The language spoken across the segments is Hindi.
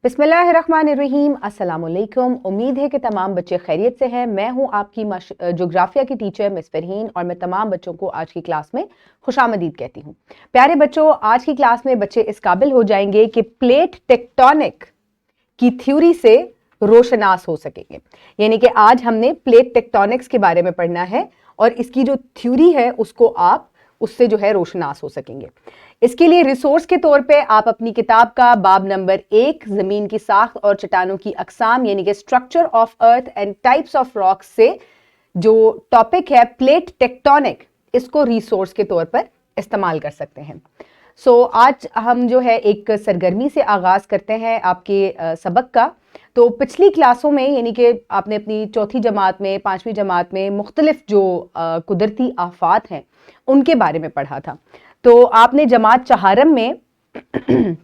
बिस्मिल्लाहिर्रहमानिर्रहीम, अस्सलाम वालेकुम। उम्मीद है कि तमाम बच्चे खैरियत से हैं। मैं हूं आपकी ज्योग्राफिया की टीचर मिस फरहीन और मैं तमाम बच्चों को आज की क्लास में खुशामदीद कहती हूं। प्यारे बच्चों, आज की क्लास में बच्चे इस काबिल हो जाएंगे कि प्लेट टेक्टोनिक की थ्योरी से रोशनास हो सकेंगे। यानी कि आज हमने प्लेट टेक्टोनिक्स के बारे में पढ़ना है और इसकी जो थ्योरी है उसको आप उससे जो है रोशनास हो सकेंगे। इसके लिए रिसोर्स के तौर पे आप अपनी किताब का बाब नंबर 1 जमीन की साख्त और चट्टानों की अकसाम यानी कि structure of earth and types of rocks से जो टॉपिक है प्लेट टेक्टोनिक, इसको रिसोर्स के तौर पर इस्तेमाल कर सकते हैं। आज हम जो है एक सरगर्मी से आगाज करते हैं आपके सबक का। तो पिछली क्लासों में यानी कि आपने अपनी चौथी जमात में, पांचवी जमात में मुख्तलिफ जो कुदरती आफात हैं उनके बारे में पढ़ा था। तो आपने जमात चहारम में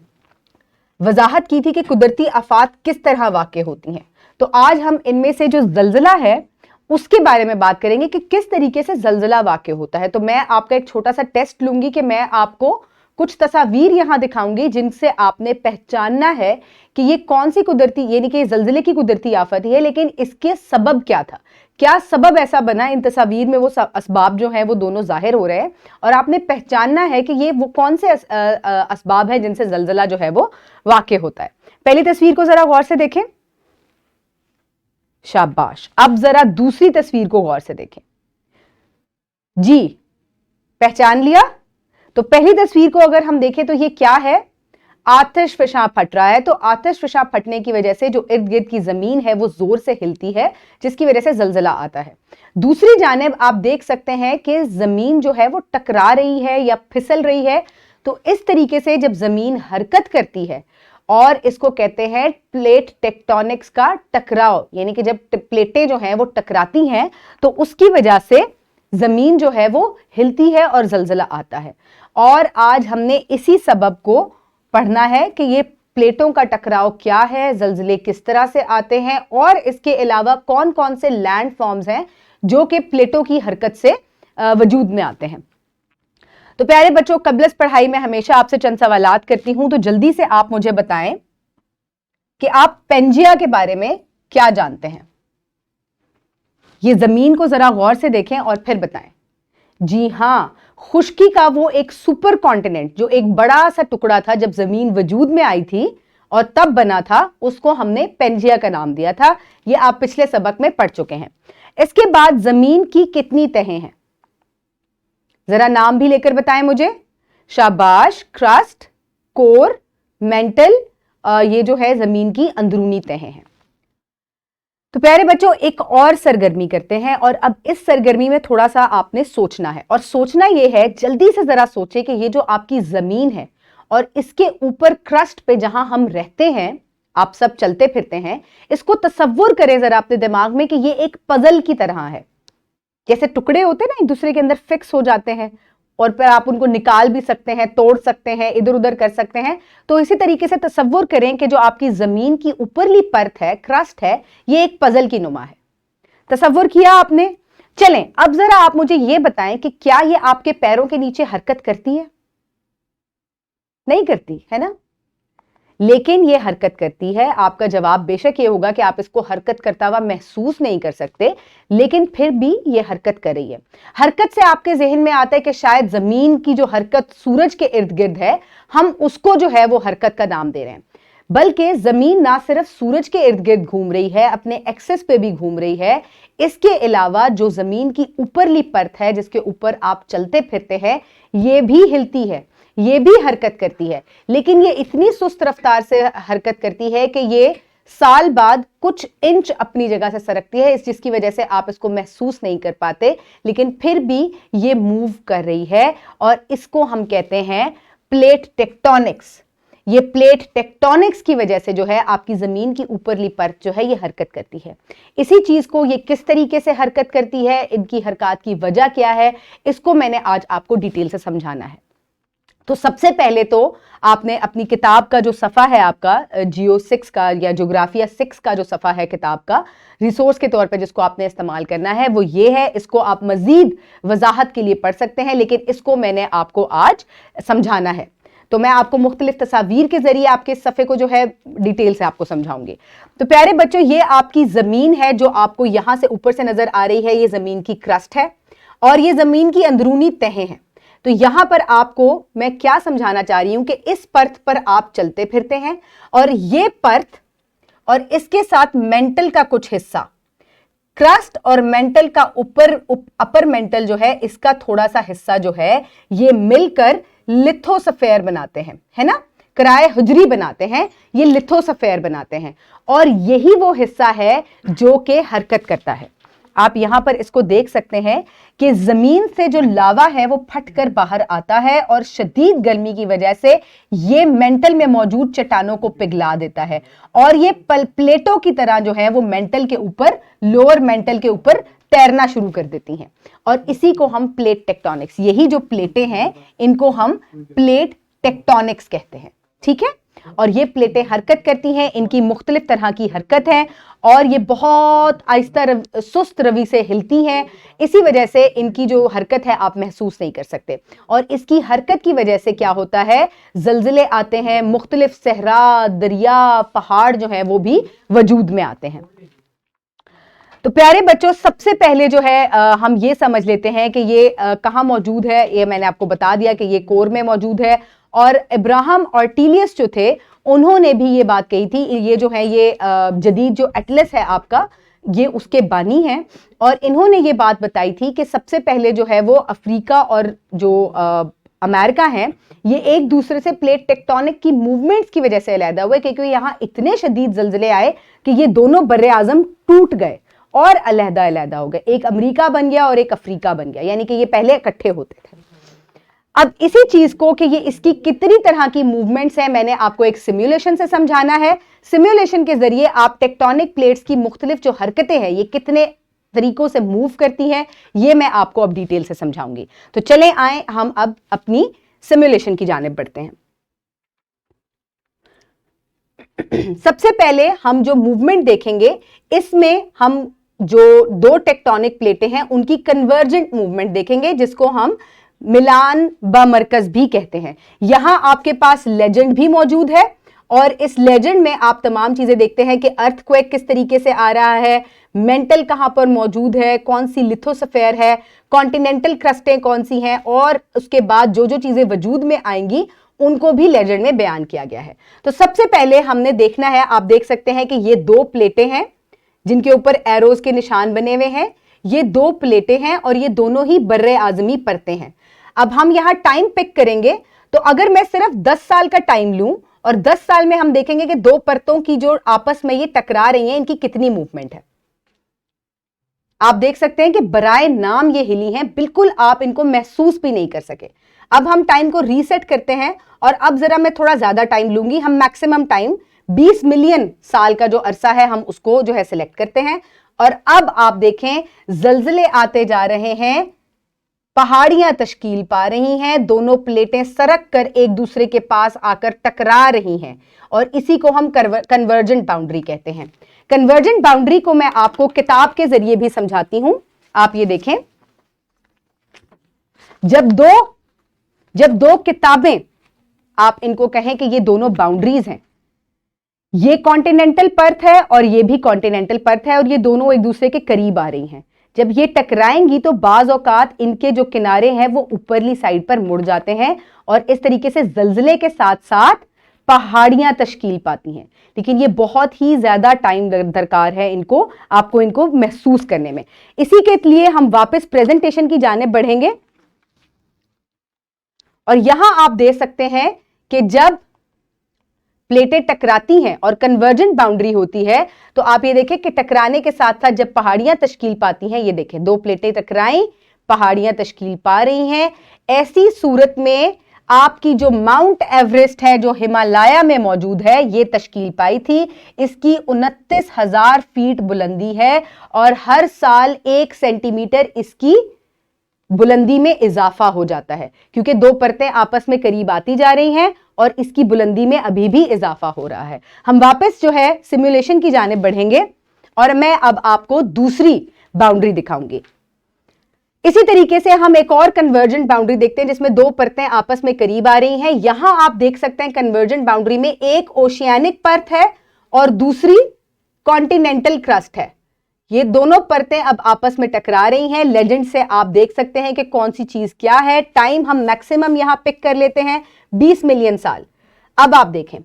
वजाहत की थी कि कुदरती आफात किस तरह वाक़े होती हैं। तो आज हम इनमें से जो जल्जला है उसके बारे में बात करेंगे कि किस तरीके से जल्जला वाक़े होता है। तो मैं आपका एक छोटा सा टेस्ट लूंगी कि मैं आपको कुछ तस्वीर यहां दिखाऊंगी जिनसे आपने पहचानना है कि ये कौन सी कुदरती यानी कि जल्जले की कुदरती आफत है, लेकिन इसके सबब क्या था, क्या सबब ऐसा बना। इन तस्वीर में वो असबाब जो हैं वो दोनों जाहिर हो रहे हैं और आपने पहचानना है कि ये वो कौन से असबाब हैं जिनसे जल्जला जो है वो वाक़े होता है। पहली तस्वीर को जरा गौर से देखें, शाबाश। अब जरा दूसरी तस्वीर को गौर से देखें जी, पहचान लिया। तो पहली तस्वीर को अगर हम देखें तो ये क्या है, आतिश फिशां फट रहा है। तो आतिश फिशां फटने की वजह से जो इर्द गिर्द की जमीन है वो जोर से हिलती है जिसकी वजह से जल्जला आता है। दूसरी जानिब आप देख सकते हैं कि जमीन जो है वो टकरा रही है या फिसल रही है। तो इस तरीके से जब जमीन हरकत करती है और इसको कहते हैं प्लेट टेक्टोनिक्स का टकराव, यानी कि जब प्लेटें जो हैं वो टकराती हैं तो उसकी वजह से जमीन जो है वो हिलती है और जल्जला आता है। और आज हमने इसी सबब को पढ़ना है कि ये प्लेटों का टकराव क्या है, जल्जले किस तरह से आते हैं और इसके अलावा कौन कौन से लैंड फॉर्म्स हैं जो कि प्लेटों की हरकत से वजूद में आते हैं। तो प्यारे बच्चों, कबलस पढ़ाई में हमेशा आपसे चंद सवालात करती हूं, तो जल्दी से आप मुझे बताएं कि आप पेंजिया के बारे में क्या जानते हैं। ये जमीन को जरा गौर से देखें और फिर बताएं। जी हां, खुश्की का वो एक सुपर कॉन्टिनेंट जो एक बड़ा सा टुकड़ा था जब जमीन वजूद में आई थी और तब बना था, उसको हमने पेंजिया का नाम दिया था। ये आप पिछले सबक में पढ़ चुके हैं। इसके बाद जमीन की कितनी तहें हैं, जरा नाम भी लेकर बताएं मुझे। शाबाश, क्रस्ट, कोर, मेंटल, ये जो है जमीन की अंदरूनी तहें हैं। तो प्यारे बच्चों, एक और सरगर्मी करते हैं और अब इस सरगर्मी में थोड़ा सा आपने सोचना है और सोचना यह है, जल्दी से जरा सोचे कि ये जो आपकी जमीन है और इसके ऊपर क्रस्ट पे जहां हम रहते हैं, आप सब चलते फिरते हैं, इसको तसव्वुर करें जरा अपने दिमाग में कि ये एक पजल की तरह है। जैसे टुकड़े होते हैं ना, एक दूसरे के अंदर फिक्स हो जाते हैं और फिर आप उनको निकाल भी सकते हैं, तोड़ सकते हैं, इधर उधर कर सकते हैं। तो इसी तरीके से तसव्वुर करें कि जो आपकी जमीन की ऊपरली परत है, क्रस्ट है, ये एक पजल की नुमा है। तसव्वुर किया आपने? चलें, अब जरा आप मुझे ये बताएं कि क्या ये आपके पैरों के नीचे हरकत करती है? नहीं करती है ना, लेकिन ये हरकत करती है। आपका जवाब बेशक ये होगा कि आप इसको हरकत करता हुआ महसूस नहीं कर सकते, लेकिन फिर भी ये हरकत कर रही है। हरकत से आपके जहन में आता है कि शायद जमीन की जो हरकत सूरज के इर्द गिर्द है, हम उसको जो है वो हरकत का नाम दे रहे हैं। बल्कि जमीन ना सिर्फ सूरज के इर्द गिर्द घूम रही है, अपने एक्सेस पे भी घूम रही है। इसके अलावा जो जमीन की ऊपरली परत है जिसके ऊपर आप चलते फिरते हैं, ये भी हिलती है, ये भी हरकत करती है, लेकिन ये इतनी सुस्त रफ्तार से हरकत करती है कि ये साल बाद कुछ इंच अपनी जगह से सरकती है, जिसकी वजह से आप इसको महसूस नहीं कर पाते, लेकिन फिर भी ये मूव कर रही है और इसको हम कहते हैं प्लेट टेक्टोनिक्स। ये प्लेट टेक्टोनिक्स की वजह से जो है आपकी जमीन की ऊपरली परत जो है ये हरकत करती है। इसी चीज को ये किस तरीके से हरकत करती है, इनकी हरकत की वजह क्या है, इसको मैंने आज आपको डिटेल से समझाना है। तो सबसे पहले तो आपने अपनी किताब का जो सफ़ा है आपका जियो 6 का या ज्योग्राफिया 6 का जो सफ़ा है किताब का, रिसोर्स के तौर पे जिसको आपने इस्तेमाल करना है वो ये है। इसको आप मज़ीद वजाहत के लिए पढ़ सकते हैं, लेकिन इसको मैंने आपको आज समझाना है। तो मैं आपको मुख्तलिफ तस्वीर के जरिए आपके सफ़े को जो है डिटेल से आपको समझाऊंगी। तो प्यारे बच्चों, ये आपकी ज़मीन है जो आपको यहाँ से ऊपर से नज़र आ रही है, ये ज़मीन की क्रस्ट है और ये ज़मीन की अंदरूनी तहें हैं। तो यहाँ पर आपको मैं क्या समझाना चाह रही हूँ कि इस परत पर आप चलते फिरते हैं और ये परत और इसके साथ मेंटल का कुछ हिस्सा, क्रस्ट और मेंटल का अपर मेंटल जो है, इसका थोड़ा सा हिस्सा जो है ये मिलकर लिथोस्फेयर बनाते हैं, है ना, कराए हुजरी बनाते हैं, ये लिथोस्फेयर बनाते हैं और यही वो हिस्सा है जो कि हरकत करता है। आप यहां पर इसको देख सकते हैं कि जमीन से जो लावा है वो फटकर बाहर आता है और शदीद गर्मी की वजह से ये मेंटल में मौजूद चट्टानों को पिघला देता है और ये प्लेटों की तरह जो है वो मेंटल के ऊपर, लोअर मेंटल के ऊपर तैरना शुरू कर देती हैं और इसी को हम प्लेट टेक्टोनिक्स, यही जो प्लेटें हैं इनको हम प्लेट टेक्टोनिक्स कहते हैं, ठीक है। और ये प्लेटें हरकत करती हैं, इनकी मुख्तलिफ तरह की हरकत है और ये बहुत आहिस्ता सुस्त रवि से हिलती हैं। इसी वजह से इनकी जो हरकत है आप महसूस नहीं कर सकते और इसकी हरकत की वजह से क्या होता है, जलजिले आते हैं, मुख्तलिफ सहरा, दरिया, पहाड़ जो है वो भी वजूद में आते हैं। तो प्यारे बच्चों, सबसे पहले जो है हम ये समझ लेते हैं कि ये कहाँ मौजूद है। ये मैंने आपको बता दिया कि ये कोर में मौजूद है और इब्राहिम और टीलियस जो थे उन्होंने भी ये बात कही थी। ये जो है ये जदीद जो एटलस है आपका, ये उसके बानी हैं और इन्होंने ये बात बताई थी कि सबसे पहले जो है वो अफ्रीका और जो अमेरिका है ये एक दूसरे से प्लेट टेक्टोनिक की मूवमेंट्स की वजह से अलहदा हुए, क्योंकि यहाँ इतने शदीद जलजले आए कि ये दोनों बर्रे आजम टूट गए और अलहदा अलहदा हो गए। एक अमेरिका बन गया और एक अफ्रीका बन गया, यानी कि ये पहले इकट्ठे होते थे। अब इसी चीज को कि ये इसकी कितनी तरह की मूवमेंट्स है मैंने आपको एक सिमुलेशन से समझाना है। सिमुलेशन के जरिए आप टेक्टोनिक प्लेट्स की मुख्तलिफ जो हरकतें हैं ये कितने तरीकों से मूव करती हैं ये मैं आपको अब डिटेल से समझाऊंगी। तो चलें आए हम अब अपनी सिमुलेशन की जानिब बढ़ते हैं। सबसे पहले हम जो मूवमेंट देखेंगे इसमें हम जो दो टेक्टोनिक प्लेटें हैं उनकी कन्वर्जेंट मूवमेंट देखेंगे, जिसको हम मिलान बमरकज भी कहते हैं। यहां आपके पास लेजेंड भी मौजूद है और इस लेजेंड में आप तमाम चीजें देखते हैं कि अर्थक्वेक किस तरीके से आ रहा है, मेंटल कहां पर मौजूद है, कौन सी लिथोस्फेयर है, कॉन्टिनेंटल क्रस्टें कौन सी हैं और उसके बाद जो जो चीजें वजूद में आएंगी उनको भी लेजेंड में बयान किया गया है। तो सबसे पहले हमने देखना है, आप देख सकते हैं कि ये दो प्लेटें हैं जिनके ऊपर एरोज के निशान बने हुए हैं। ये दो प्लेटें हैं और ये दोनों ही बर्रे आजमी परतें हैं। अब हम यहां टाइम पिक करेंगे, तो अगर मैं सिर्फ 10 साल का टाइम लूं और 10 साल में हम देखेंगे कि दो परतों की जो आपस में ये टकरा रही हैं इनकी कितनी मूवमेंट है। आप देख सकते हैं कि बराए नाम ये हिली हैं, बिल्कुल आप इनको महसूस भी नहीं कर सके। अब हम टाइम को रीसेट करते हैं और अब जरा मैं थोड़ा ज्यादा टाइम लूंगी। हम मैक्सिमम टाइम 20 मिलियन साल का जो अरसा है हम उसको जो है सिलेक्ट करते हैं और अब आप देखें जलजले आते जा रहे हैं, पहाड़ियां तश्कील पा रही हैं, दोनों प्लेटें सरक कर एक दूसरे के पास आकर टकरा रही हैं और इसी को हम कन्वर्जेंट बाउंड्री कहते हैं। कन्वर्जेंट बाउंड्री को मैं आपको किताब के जरिए भी समझाती हूं। आप ये देखें, जब दो किताबें, आप इनको कहें कि ये दोनों बाउंड्रीज हैं, ये कॉन्टिनेंटल परत है और ये भी कॉन्टिनेंटल परत है और ये दोनों एक दूसरे के करीब आ रही हैं। जब ये टकराएंगी तो बाज औकात इनके जो किनारे हैं वो ऊपरली साइड पर मुड़ जाते हैं और इस तरीके से जलजले के साथ साथ पहाड़ियां तश्कील पाती हैं। लेकिन ये बहुत ही ज्यादा टाइम दरकार है आपको इनको महसूस करने में। इसी के लिए हम वापस प्रेजेंटेशन की जानिब बढ़ेंगे और यहां आप देख सकते हैं कि जब प्लेटें टकराती हैं और कन्वर्जेंट बाउंड्री होती है तो आप ये देखें कि टकराने के साथ साथ जब पहाड़ियां तश्कील पाती हैं, ये देखें दो प्लेटें टकराई, पहाड़ियां तश्कील पा रही हैं। ऐसी सूरत में आपकी जो माउंट एवरेस्ट है जो हिमालय में मौजूद है ये तश्कील पाई थी। इसकी 29,000 फीट बुलंदी है और हर साल 1 सेंटीमीटर इसकी बुलंदी में इजाफा हो जाता है क्योंकि दो परतें आपस में करीब आती जा रही हैं और इसकी बुलंदी में अभी भी इजाफा हो रहा है। हम वापस जो है सिमुलेशन की जानिब बढ़ेंगे और मैं अब आपको दूसरी बाउंड्री दिखाऊंगी। इसी तरीके से हम एक और कन्वर्जेंट बाउंड्री देखते हैं जिसमें दो परतें आपस में करीब आ रही हैं। यहां आप देख सकते हैं कन्वर्जेंट बाउंड्री में एक ओशियानिक परत है और दूसरी कॉन्टिनेंटल क्रस्ट है। ये दोनों परतें अब आपस में टकरा रही हैं। लेजेंड से आप देख सकते हैं कि कौन सी चीज क्या है। टाइम हम मैक्सिमम यहां पिक कर लेते हैं 20 मिलियन साल। अब आप देखें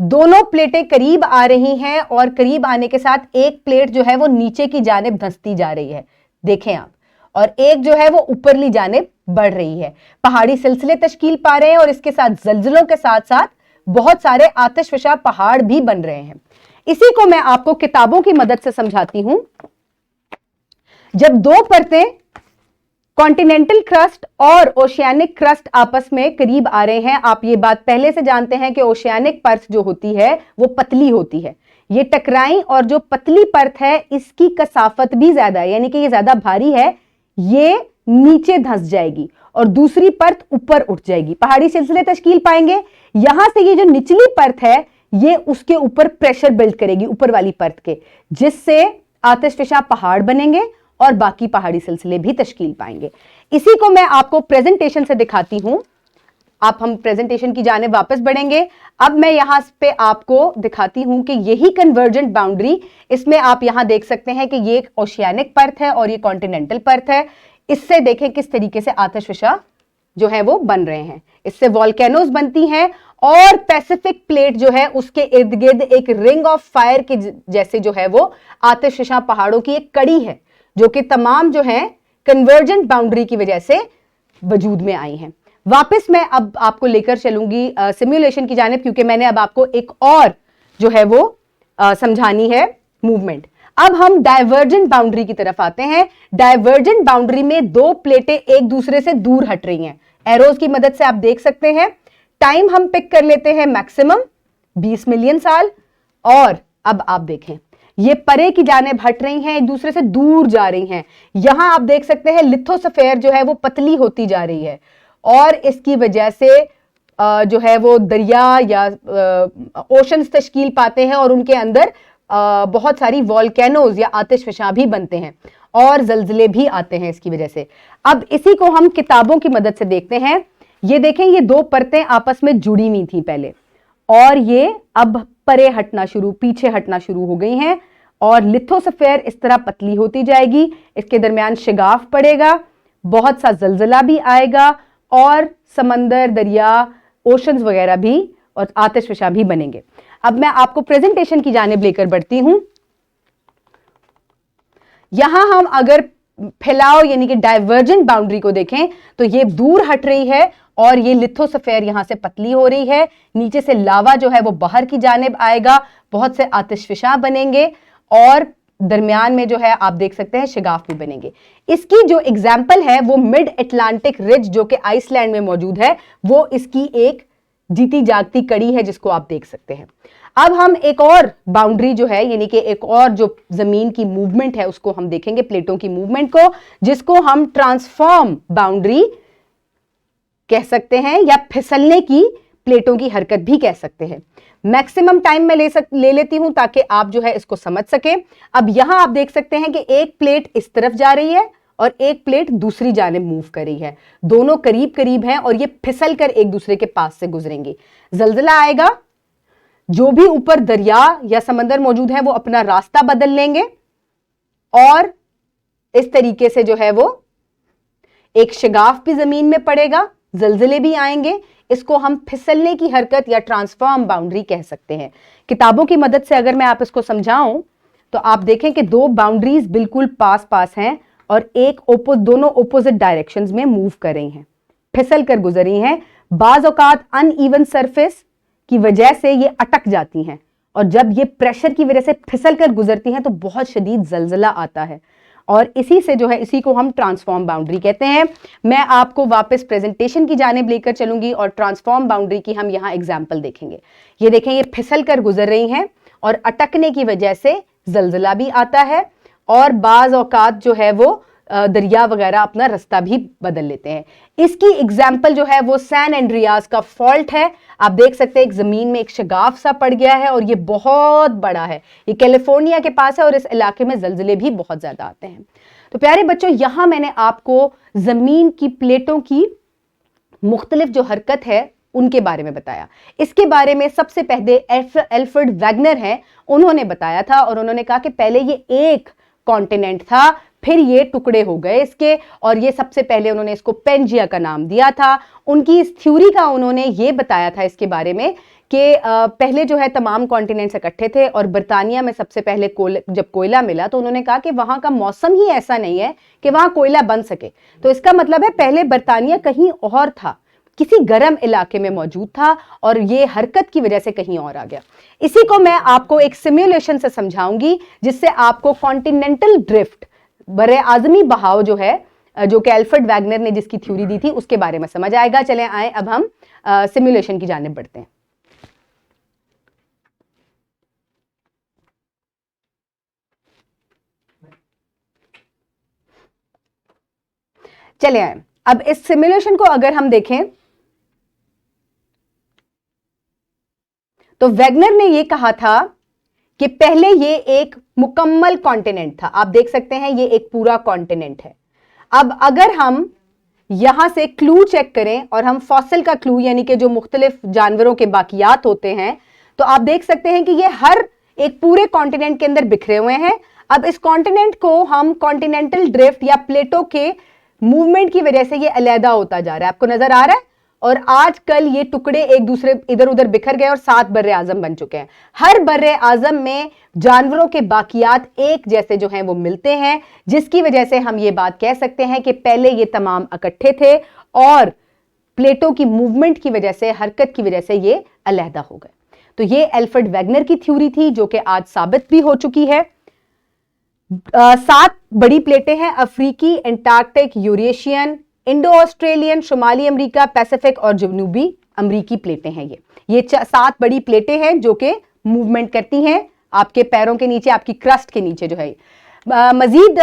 दोनों प्लेटें करीब आ रही हैं और करीब आने के साथ एक प्लेट जो है वो नीचे की जानिब धंसती जा रही है, देखें आप, और एक जो है वो ऊपरली जानिब बढ़ रही है। पहाड़ी सिलसिले तश्कील पा रहे हैं और इसके साथ जल्जलों के साथ साथ बहुत सारे आतिशफशा पहाड़ भी बन रहे हैं। इसी को मैं आपको किताबों की मदद से समझाती हूं। जब दो परतें कॉन्टिनेंटल क्रस्ट और ओशियानिक क्रस्ट आपस में करीब आ रहे हैं, आप ये बात पहले से जानते हैं कि ओशियानिक परत जो होती है वो पतली होती है। ये टकराई और जो पतली परत है इसकी कसाफत भी ज्यादा है, यानी कि ये ज्यादा भारी है, ये नीचे धंस जाएगी और दूसरी परत ऊपर उठ जाएगी। पहाड़ी सिलसिले तश्कील पाएंगे। यहां से ये जो निचली परत है ये उसके ऊपर प्रेशर बिल्ड करेगी ऊपर वाली परत के, जिससे आतिशफशा पहाड़ बनेंगे और बाकी पहाड़ी सिलसिले भी तश्कील पाएंगे। इसी को मैं आपको प्रेजेंटेशन से दिखाती हूं। हम प्रेजेंटेशन की जाने वापस बढ़ेंगे। अब मैं यहां पे आपको दिखाती हूं कि यही कन्वर्जेंट बाउंड्री, इसमें आप यहां देख सकते हैं कि ये एक ओशियानिक परत है और ये कॉन्टिनेंटल परत है। इससे देखें किस तरीके से आतिशफशा जो है वो बन रहे हैं। इससे वॉल्केनोज बनती हैं और पैसिफिक प्लेट जो है उसके इर्द गिर्द एक रिंग ऑफ फायर के जैसे जो है वो आतिशफशा पहाड़ों की एक कड़ी है, जो कि तमाम जो है कन्वर्जेंट बाउंड्री की वजह से वजूद में आई हैं। वापस मैं अब आपको लेकर चलूंगी सिमुलेशन की जानिब, क्योंकि मैंने अब आपको एक और जो है वो समझानी है मूवमेंट। अब हम डाइवर्जेंट बाउंड्री की तरफ आते हैं। डाइवर्जेंट बाउंड्री में दो प्लेटें एक दूसरे से दूर हट रही हैं। एरोज की मदद से आप देख सकते हैं। टाइम हम पिक कर लेते हैं मैक्सिमम 20 मिलियन साल। और अब आप देखें ये परे की जानिब हट रही हैं, एक दूसरे से दूर जा रही हैं। यहां आप देख सकते हैं लिथोस्फीयर जो है वो पतली होती जा रही है और इसकी वजह से जो है वो दरिया या ओशंस तश्कील पाते हैं और उनके अंदर बहुत सारी वॉल्केनोज या आतिशफशा भी बनते हैं और जल्जले भी आते हैं इसकी वजह से। अब इसी को हम किताबों की मदद से देखते हैं। ये देखें ये दो परतें आपस में जुड़ी हुई थी पहले और ये अब परे हटना शुरू, पीछे हटना शुरू हो गई हैं और लिथोस्फीयर इस तरह पतली होती जाएगी। इसके दरमियान शिगाफ पड़ेगा, बहुत सा जल्जला भी आएगा और समंदर, दरिया, ओशंस वगैरह भी और आतिशफशा भी बनेंगे। अब मैं आपको प्रेजेंटेशन की जानिब लेकर बढ़ती हूं। यहां हम अगर फैलाव यानी कि डाइवर्जेंट बाउंड्री को देखें तो ये दूर हट रही है और ये लिथोस्फीयर यहां से पतली हो रही है। नीचे से लावा जो है वो बाहर की जानिब आएगा, बहुत से आतिशफशा बनेंगे और दरमियान में जो है आप देख सकते हैं शिगाफ भी बनेंगे। इसकी जो एग्जाम्पल है वो मिड अटलांटिक रिज जो कि आइसलैंड में मौजूद है, वो इसकी एक जीती जागती कड़ी है जिसको आप देख सकते हैं। अब हम एक और बाउंड्री जो है यानी कि एक और जो जमीन की मूवमेंट है उसको हम देखेंगे, प्लेटों की मूवमेंट को, जिसको हम ट्रांसफॉर्म बाउंड्री कह सकते हैं या फिसलने की प्लेटों की हरकत भी कह सकते हैं। मैक्सिमम टाइम में ले लेती हूं ताकि आप जो है इसको समझ सके। अब यहां आप देख सकते हैं कि एक प्लेट इस तरफ जा रही है और एक प्लेट दूसरी जानिब मूव कर रही है। दोनों करीब करीब हैं और ये फिसल कर एक दूसरे के पास से गुजरेंगी। जल्जला आएगा, जो भी ऊपर दरिया या समंदर मौजूद है वो अपना रास्ता बदल लेंगे और इस तरीके से जो है वो एक शिगाफ भी जमीन में पड़ेगा, जल्जले भी आएंगे। इसको हम फिसलने की हरकत या ट्रांसफॉर्म बाउंड्री कह सकते हैं। किताबों की मदद से अगर मैं आप इसको समझाऊं तो आप देखें कि दो बाउंड्रीज बिल्कुल पास पास हैं और दोनों ओपोजिट डायरेक्शंस में मूव कर रही हैं, फिसल कर गुजर रही हैं। बाज औकात अनइवन सरफेस की वजह से ये अटक जाती हैं और जब ये प्रेशर की वजह से फिसल कर गुजरती हैं तो बहुत शदीद जल्जला आता है और इसी से जो है इसी को हम ट्रांसफॉर्म बाउंड्री कहते हैं। मैं आपको वापस प्रेजेंटेशन की जानिब लेकर चलूंगी और ट्रांसफॉर्म बाउंड्री की हम यहां एग्जांपल देखेंगे। ये देखें ये फिसल कर गुजर रही हैं और अटकने की वजह से जल्जला भी आता है और बाज औकात जो है वो दरिया वगैरह अपना रास्ता भी बदल लेते हैं। इसकी एग्जाम्पल जो है वो सैन एंड्रियास का फॉल्ट है। आप देख सकते हैं एक जमीन में एक शिगाफ सा पड़ गया है और ये बहुत बड़ा है, ये कैलिफोर्निया के पास है और इस इलाके में जल्जले भी बहुत ज्यादा आते हैं। तो प्यारे बच्चों, यहां मैंने आपको जमीन की प्लेटों की मुख्तलिफ जो हरकत है उनके बारे में बताया। इसके बारे में सबसे पहले एल्फ्रेड वैगनर हैं, उन्होंने बताया था और उन्होंने कहा कि पहले ये एक कॉन्टिनेंट था, फिर ये टुकड़े हो गए इसके, और ये सबसे पहले उन्होंने इसको पेंजिया का नाम दिया था। उनकी इस थ्योरी का उन्होंने ये बताया था इसके बारे में कि पहले जो है तमाम कॉन्टिनेंट्स इकट्ठे थे और बर्तानिया में सबसे पहले जब कोयला मिला तो उन्होंने कहा कि वहां का मौसम ही ऐसा नहीं है कि वहां कोयला बन सके। तो इसका मतलब है पहले बर्तानिया कहीं और था, किसी गर्म इलाके में मौजूद था और ये हरकत की वजह से कहीं और आ गया। इसी को मैं आपको एक सिमुलेशन से समझाऊंगी जिससे आपको कॉन्टिनेंटल ड्रिफ्ट, बरे आजमी बहाव जो है, जो कि एल्फ्रेड वैगनर ने जिसकी थ्योरी दी थी, उसके बारे में समझ आएगा। चले आए अब हम सिमुलेशन की जानिब बढ़ते हैं। चले आए अब इस सिमुलेशन को अगर हम देखें तो वैगनर ने यह कहा था कि पहले ये एक मुकम्मल कॉन्टिनेंट था। आप देख सकते हैं ये एक पूरा कॉन्टिनेंट है। अब अगर हम यहां से क्लू चेक करें और हम फॉसिल का क्लू यानी कि जो मुख्तलिफ जानवरों के बाकियात होते हैं, तो आप देख सकते हैं कि ये हर एक पूरे कॉन्टिनेंट के अंदर बिखरे हुए हैं। अब इस कॉन्टिनेंट को हम कॉन्टिनेंटल ड्रिफ्ट या प्लेटों के मूवमेंट की वजह से ये अलहदा होता जा रहा है, आपको नजर आ रहा है। और आजकल ये टुकड़े एक दूसरे इधर उधर बिखर गए और 7 बर्रे आजम बन चुके हैं। हर बर्रे आजम में जानवरों के बाकियात एक जैसे जो हैं वो मिलते हैं, जिसकी वजह से हम ये बात कह सकते हैं कि पहले ये तमाम इकट्ठे थे और प्लेटों की मूवमेंट की वजह से, हरकत की वजह से ये अलहदा हो गए। तो ये एल्फ्रेड वैगनर की थ्योरी थी जो कि आज साबित भी हो चुकी है। 7 बड़ी प्लेटें हैं, अफ्रीकी, एंटार्क्टिक, यूरेशियन, इंडो ऑस्ट्रेलियन, शुमाली अमेरिका, पैसिफिक और जनूबी अमेरिकी प्लेटें हैं। ये 7 बड़ी प्लेटें हैं जो कि मूवमेंट करती हैं आपके पैरों के नीचे, आपकी क्रस्ट के नीचे जो है। मजीद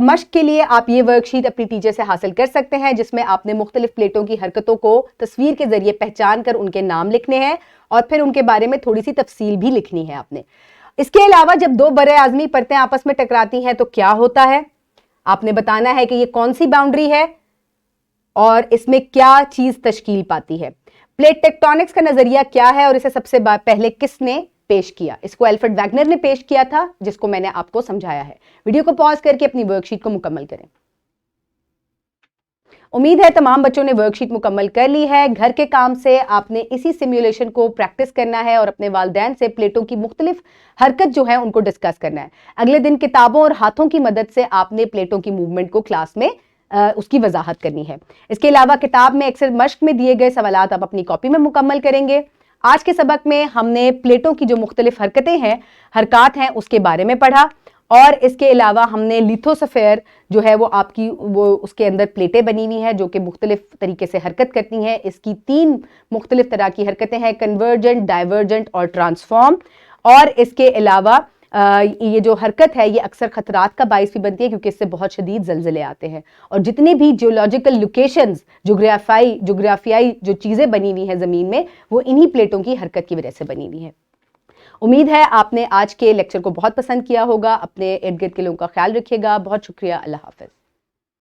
मश्क के लिए आप ये वर्कशीट अपनी टीचर से हासिल कर सकते हैं, जिसमें आपने मुख्तलिफ प्लेटों की हरकतों को तस्वीर के जरिए पहचान कर उनके नाम लिखने हैं और फिर उनके बारे में थोड़ी सी तफसील भी लिखनी है आपने। इसके अलावा जब 2 बड़े आजमी परतें आपस में टकराती हैं तो क्या होता है, आपने बताना है कि ये कौन सी बाउंड्री है और इसमें क्या चीज तश्कील पाती है। प्लेट टेक्टोनिक्स का नजरिया क्या है और इसे सबसे पहले किसने पेश किया? इसको एल्फ्रेड वैगनर ने पेश किया था, जिसको मैंने आपको समझाया है। वीडियो को पॉज करके अपनी वर्कशीट को मुकम्मल करें। उम्मीद है तमाम बच्चों ने वर्कशीट मुकम्मल कर ली है। घर के काम से आपने इसी सिमुलेशन को प्रैक्टिस करना है और अपने वालिदैन से प्लेटों की मुख्तलिफ हरकत जो है उनको डिस्कस करना है। अगले दिन किताबों और हाथों की मदद से आपने प्लेटों की मूवमेंट को क्लास में उसकी वजाहत करनी है। इसके अलावा किताब में अक्सर मश्क में दिए गए सवालात आप अपनी कॉपी में मुकम्मल करेंगे। आज के सबक में हमने प्लेटों की जो मुख्तलिफ हरकतें हैं, हरकत हैं, उसके बारे में पढ़ा और इसके अलावा हमने लिथोस्फीयर जो है वो उसके अंदर प्लेटें बनी हुई हैं जो कि मुख्तलिफ तरीके से हरकत करती हैं। इसकी 3 मुख्तलिफ तरह की हरकतें हैं, कन्वर्जेंट, डाइवर्जेंट और ट्रांसफॉर्म। और इसके अलावा ये जो हरकत है ये अक्सर खतरात का बाइस भी बनती है क्योंकि इससे बहुत शदीद जल्जले आते हैं। और जितने भी जियोलॉजिकल लोकेशंस, जोग्राफियाई जो चीज़ें बनी हुई हैं ज़मीन में, वो इन्हीं प्लेटों की हरकत की वजह से बनी हुई है। उम्मीद है आपने आज के लेक्चर को बहुत पसंद किया होगा। अपने इर्द गिर्द के लोगों का ख्याल रखिएगा। बहुत शुक्रिया। अल्लाह हाफ़िज़।